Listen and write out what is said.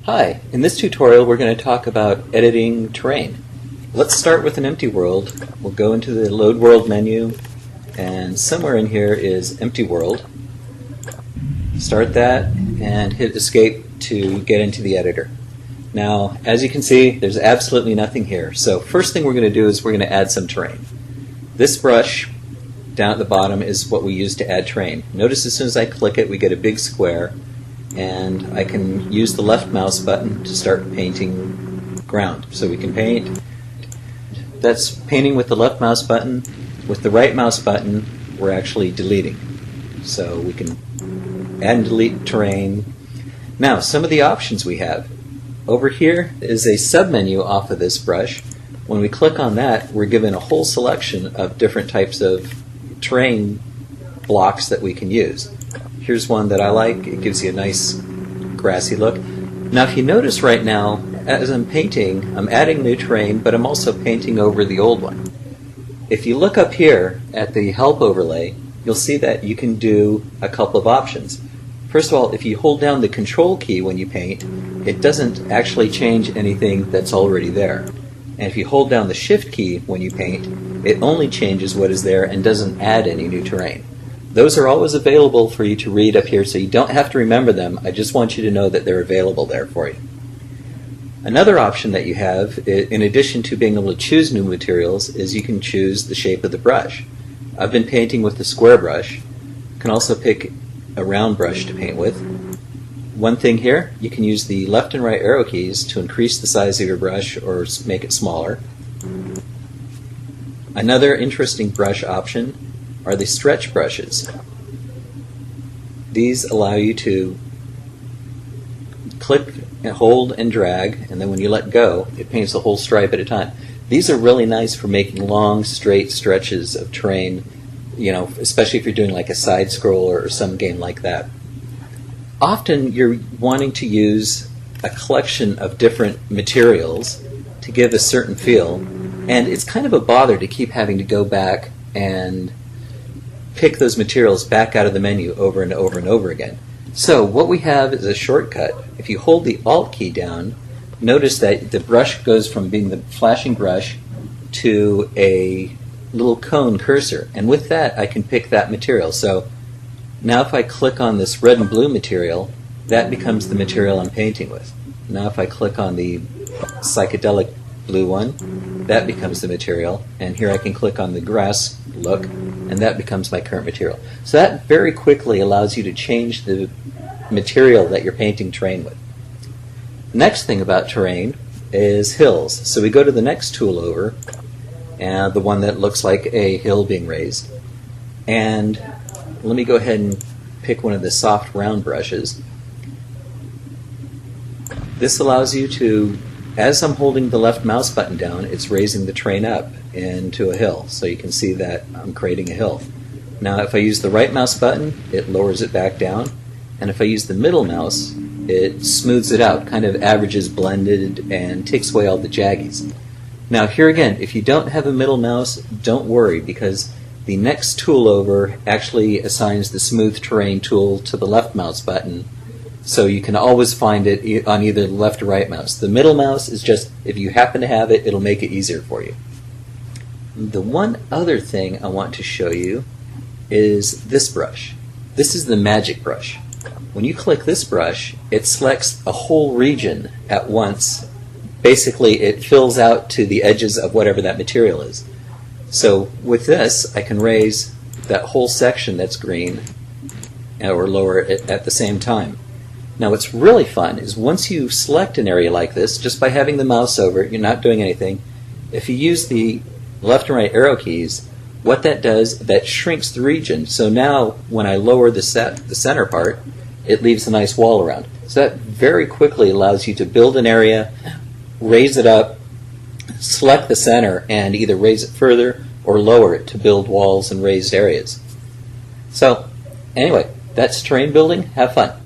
Hi, in this tutorial we're going to talk about editing terrain. Let's start with an empty world. We'll go into the Load World menu, and somewhere in here is Empty World. Start that and hit Escape to get into the editor. Now, as you can see, there's absolutely nothing here. So first thing we're going to do is we're going to add some terrain. This brush down at the bottom is what we use to add terrain. Notice as soon as I click it, we get a big square, and I can use the left mouse button to start painting ground. So we can paint. That's painting with the left mouse button. With the right mouse button, we're actually deleting. So we can add and delete terrain. Now, some of the options we have. Over here is a submenu off of this brush. When we click on that, we're given a whole selection of different types of terrain blocks that we can use. Here's one that I like. It gives you a nice grassy look. Now if you notice right now, as I'm painting, I'm adding new terrain, but I'm also painting over the old one. If you look up here at the help overlay, you'll see that you can do a couple of options. First of all, if you hold down the control key when you paint, it doesn't actually change anything that's already there. And if you hold down the shift key when you paint, it only changes what is there and doesn't add any new terrain. Those are always available for you to read up here, so you don't have to remember them. I just want you to know that they're available there for you. Another option that you have, in addition to being able to choose new materials, is you can choose the shape of the brush. I've been painting with the square brush. You can also pick a round brush to paint with. One thing here, you can use the left and right arrow keys to increase the size of your brush or make it smaller. Another interesting brush option are the stretch brushes. These allow you to click and hold and drag, and then when you let go, it paints a whole stripe at a time. These are really nice for making long, straight stretches of terrain, especially if you're doing like a side scroll or some game like that. Often you're wanting to use a collection of different materials to give a certain feel, and it's kind of a bother to keep having to go back and pick those materials back out of the menu over and over and over again. So what we have is a shortcut. If you hold the Alt key down, notice that the brush goes from being the flashing brush to a little cone cursor, and with that I can pick that material. So now if I click on this red and blue material, that becomes the material I'm painting with. Now if I click on the psychedelic blue one, that becomes the material, and here I can click on the grass look, and that becomes my current material. So that very quickly allows you to change the material that you're painting terrain with. Next thing about terrain is hills. So we go to the next tool over, and the one that looks like a hill being raised. And let me go ahead and pick one of the soft round brushes. This allows you to, as I'm holding the left mouse button down, it's raising the terrain up into a hill. So you can see that I'm creating a hill. Now if I use the right mouse button, it lowers it back down. And if I use the middle mouse, it smooths it out, kind of averages blended and takes away all the jaggies. Now here again, if you don't have a middle mouse, don't worry, because the next tool over actually assigns the Smooth Terrain tool to the left mouse button, so you can always find it on either the left or right mouse. The middle mouse is just, if you happen to have it, it'll make it easier for you. The one other thing I want to show you is this brush. This is the magic brush. When you click this brush, it selects a whole region at once. Basically, it fills out to the edges of whatever that material is. So with this, I can raise that whole section that's green or lower it at the same time. Now what's really fun is once you select an area like this, just by having the mouse over it, you're not doing anything. If you use the left and right arrow keys, what that does, that shrinks the region. So now when I lower the center part, it leaves a nice wall around. So that very quickly allows you to build an area, raise it up, select the center, and either raise it further or lower it to build walls and raised areas. So anyway, that's terrain building. Have fun.